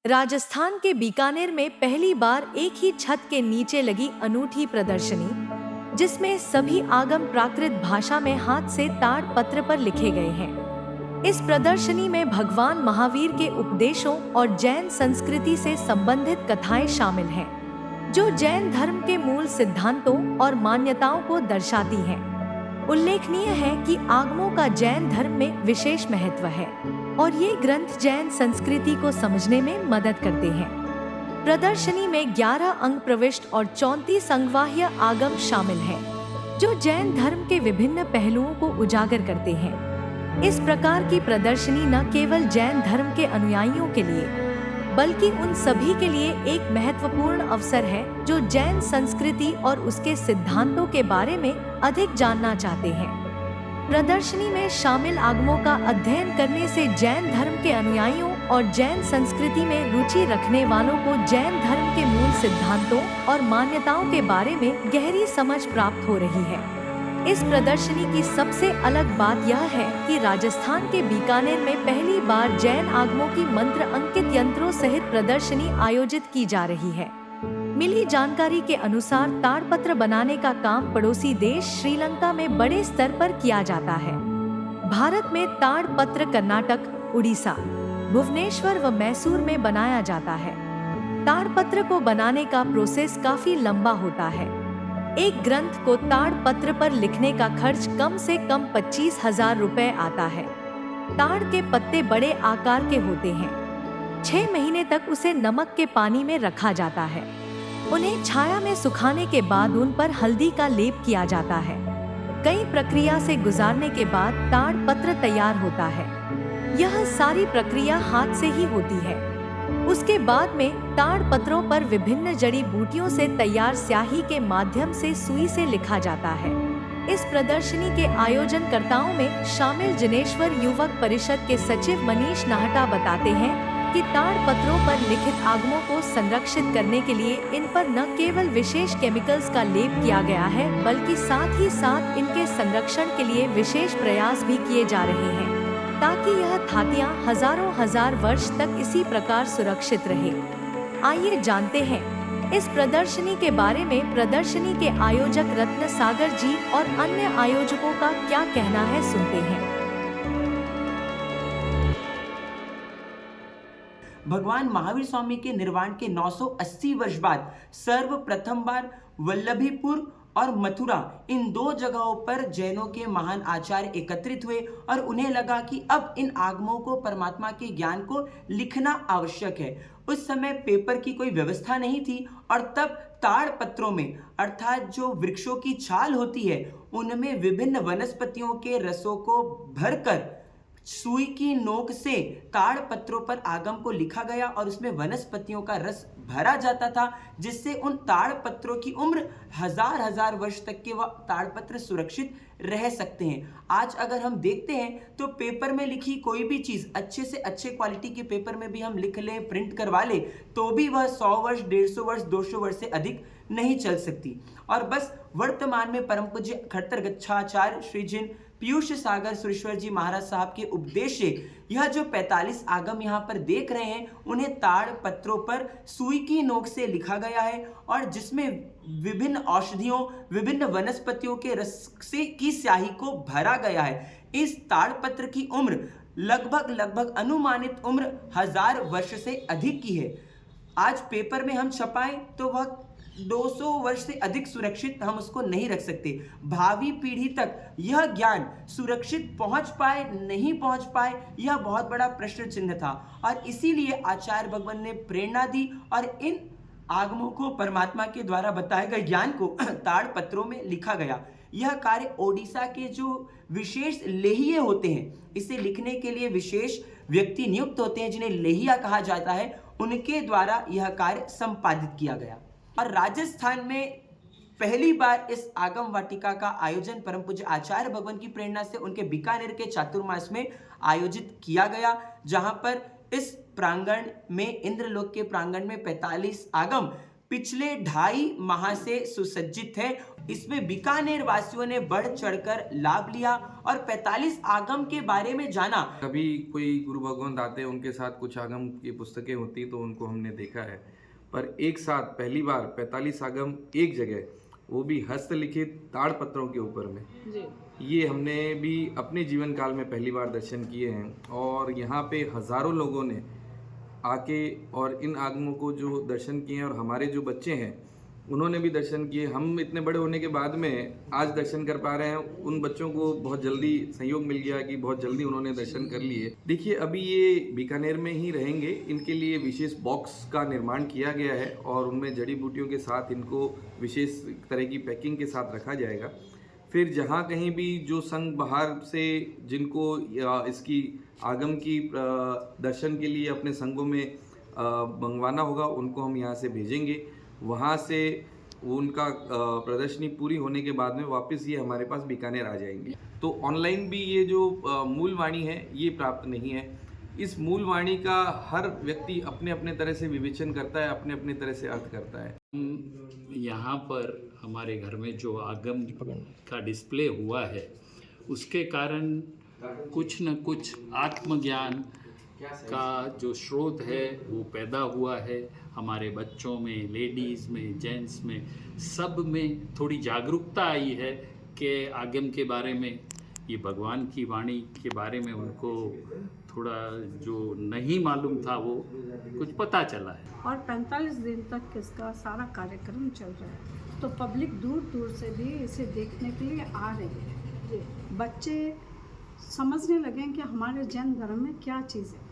राजस्थान के बीकानेर में पहली बार एक ही छत के नीचे लगी अनूठी प्रदर्शनी, जिसमें सभी आगम प्राकृत भाषा में हाथ से ताड़ पत्र पर लिखे गए हैं। इस प्रदर्शनी में भगवान महावीर के उपदेशों और जैन संस्कृति से संबंधित कथाएं शामिल हैं, जो जैन धर्म के मूल सिद्धांतों और मान्यताओं को दर्शाती हैं। उल्लेखनीय है कि आगमों का जैन धर्म में विशेष महत्व है और ये ग्रंथ जैन संस्कृति को समझने में मदद करते हैं। प्रदर्शनी में 11 अंग प्रविष्ट और 34 अंगवाह्य आगम शामिल हैं, जो जैन धर्म के विभिन्न पहलुओं को उजागर करते हैं। इस प्रकार की प्रदर्शनी न केवल जैन धर्म के अनुयायियों के लिए, बल्कि उन सभी के लिए एक महत्वपूर्ण अवसर है जो जैन संस्कृति और उसके सिद्धांतों के बारे में अधिक जानना चाहते हैं। प्रदर्शनी में शामिल आगमों का अध्ययन करने से जैन धर्म के अनुयायियों और जैन संस्कृति में रुचि रखने वालों को जैन धर्म के मूल सिद्धांतों और मान्यताओं के बारे में गहरी समझ प्राप्त हो रही है। इस प्रदर्शनी की सबसे अलग बात यह है कि राजस्थान के बीकानेर में पहली बार जैन आगमों की मंत्र अंकित यंत्रों सहित प्रदर्शनी आयोजित की जा रही है। मिली जानकारी के अनुसार ताड़पत्र बनाने का काम पड़ोसी देश श्रीलंका में बड़े स्तर पर किया जाता है। भारत में ताड़पत्र कर्नाटक, उड़ीसा, भुवनेश्वर व मैसूर में बनाया जाता है। ताड़पत्र को बनाने का प्रोसेस काफी लंबा होता है। एक ग्रंथ को ताड़पत्र पर लिखने का खर्च कम से कम 25,000 रुपए आता है। ताड़ के पत्ते बड़े आकार के होते हैं। 6 महीने तक उसे नमक के पानी में रखा जाता है। उन्हें छाया में सुखाने के बाद उन पर हल्दी का लेप किया जाता है। कई प्रक्रिया से गुजारने के बाद ताड़ पत्र तैयार होता है। यह सारी प्रक्रिया हाथ से ही होती है। उसके बाद में ताड़ पत्रों पर विभिन्न जड़ी बूटियों से तैयार स्याही के माध्यम से सुई से लिखा जाता है। इस प्रदर्शनी के आयोजनकर्ताओं में शामिल जिनेश्वर युवक परिषद के सचिव मनीष नाहटा बताते हैं कि ताड़ पत्रों पर लिखित आगमों को संरक्षित करने के लिए इन पर न केवल विशेष केमिकल्स का लेप किया गया है, बल्कि साथ ही साथ इनके संरक्षण के लिए विशेष प्रयास भी किए जा रहे हैं, ताकि यह थातियां हजार वर्ष तक इसी प्रकार सुरक्षित रहे। आइए जानते हैं इस प्रदर्शनी के बारे में। प्रदर्शनी के आयोजक रत्न सागर जी और अन्य आयोजकों का क्या कहना है, सुनते हैं। भगवान महावीर स्वामी के निर्वाण के 980 वर्ष बाद सर्वप्रथम बार वल्लभीपुर और मथुरा, इन 2 जगहों पर जैनों के महान आचार्य एकत्रित हुए और उन्हें लगा कि अब इन आगमों को, परमात्मा के ज्ञान को लिखना आवश्यक है। उस समय पेपर की कोई व्यवस्था नहीं थी और तब ताड़ पत्रों में, अर्थात जो वृक्षों की छाल होती है, उनमें विभिन्न वनस्पतियों के रसों को भरकर सुई की नोक से ताड़ पत्रों पर आगम को लिखा गया और उसमें वनस्पतियों का रस भरा जाता था, जिससे उन ताड़ पत्रों की उम्र हजार वर्ष तक के वह ताड़ पत्र सुरक्षित रह सकते हैं। आज अगर हम देखते हैं तो पेपर में लिखी कोई भी चीज, अच्छे से अच्छे क्वालिटी के पेपर में भी हम लिख लें, प्रिंट करवा ले, तो भी वह 100 वर्ष, 150 वर्ष, 200 वर्ष से अधिक नहीं चल सकती। और बस वर्तमान में परम पूज्य खट्टर गच्छाचार्य श्री जिन पीयूष सागर सुरेश्वर जी महाराज साहब के उपदेश से यह जो 45 आगम यहाँ पर देख रहे हैं, उन्हें ताड़ पत्रों पर सुई की नोक से लिखा गया है और जिसमें विभिन्न औषधियों, विभिन्न वनस्पतियों के रस से की स्याही को भरा गया है। इस ताड़ पत्र की उम्र लगभग अनुमानित उम्र 1000 वर्ष से अधिक की है। आज पेपर में हम छपाएं तो वह 200 वर्ष से अधिक सुरक्षित हम उसको नहीं रख सकते। भावी पीढ़ी तक यह ज्ञान सुरक्षित पहुंच पाए, नहीं पहुंच पाए, यह बहुत बड़ा प्रश्न चिन्ह था और इसीलिए आचार्य भगवान ने प्रेरणा दी और इन आगमों को, परमात्मा के द्वारा बताए गए ज्ञान को ताड़ पत्रों में लिखा गया। यह कार्य ओडिशा के जो विशेष लेहिये होते हैं, इसे लिखने के लिए विशेष व्यक्ति नियुक्त होते हैं जिन्हें लेहिया कहा जाता है, उनके द्वारा यह कार्य संपादित किया गया। और राजस्थान में पहली बार इस आगम वाटिका का आयोजन परम पूज्य आचार्य भगवान की प्रेरणा से उनके बीकानेर के चातुर्मास में आयोजित किया गया, जहां पर इस प्रांगण में, इंद्रलोक के प्रांगण में 45 आगम पिछले 2.5 माह से सुसज्जित है। इसमें बीकानेर वासियों ने बढ़ चढ़कर लाभ लिया और 45 आगम के बारे में जाना। कभी कोई गुरु भगवंत आते हैं, उनके साथ कुछ आगम की पुस्तकें होती तो उनको हमने देखा है, पर एक साथ पहली बार 45 आगम एक जगह, वो भी हस्तलिखित ताड़पत्रों के ऊपर में, ये हमने भी अपने जीवन काल में पहली बार दर्शन किए हैं। और यहाँ पे हज़ारों लोगों ने आके और इन आगमों को जो दर्शन किए हैं, और हमारे जो बच्चे हैं उन्होंने भी दर्शन किए। हम इतने बड़े होने के बाद में आज दर्शन कर पा रहे हैं, उन बच्चों को बहुत जल्दी संयोग मिल गया कि बहुत जल्दी उन्होंने दर्शन कर लिए। देखिए, अभी ये बीकानेर में ही रहेंगे, इनके लिए विशेष बॉक्स का निर्माण किया गया है और उनमें जड़ी बूटियों के साथ इनको विशेष तरह की पैकिंग के साथ रखा जाएगा। फिर जहाँ कहीं भी जो संघ बाहर से जिनको इसकी आगम की दर्शन के लिए अपने संघों में मंगवाना होगा, उनको हम यहाँ से भेजेंगे। वहाँ से उनका प्रदर्शनी पूरी होने के बाद में वापस ये हमारे पास बीकानेर आ जाएंगे। तो ऑनलाइन भी ये जो मूल वाणी है ये प्राप्त नहीं है। इस मूल वाणी का हर व्यक्ति अपने अपने तरह से विवेचन करता है, अपने अपने तरह से अर्थ करता है। यहाँ पर हमारे घर में जो आगम का डिस्प्ले हुआ है, उसके कारण कुछ न कुछ आत्मज्ञान का जो स्रोत है वो पैदा हुआ है। हमारे बच्चों में, लेडीज़ में, जेंट्स में, सब में थोड़ी जागरूकता आई है कि आगम के बारे में, ये भगवान की वाणी के बारे में उनको थोड़ा जो नहीं मालूम था वो कुछ पता चला है। और 45 दिन तक इसका सारा कार्यक्रम चल रहा है, तो पब्लिक दूर दूर से भी इसे देखने के लिए आ रही है। बच्चे समझने लगे कि हमारे जैन धर्म में क्या चीज़ है।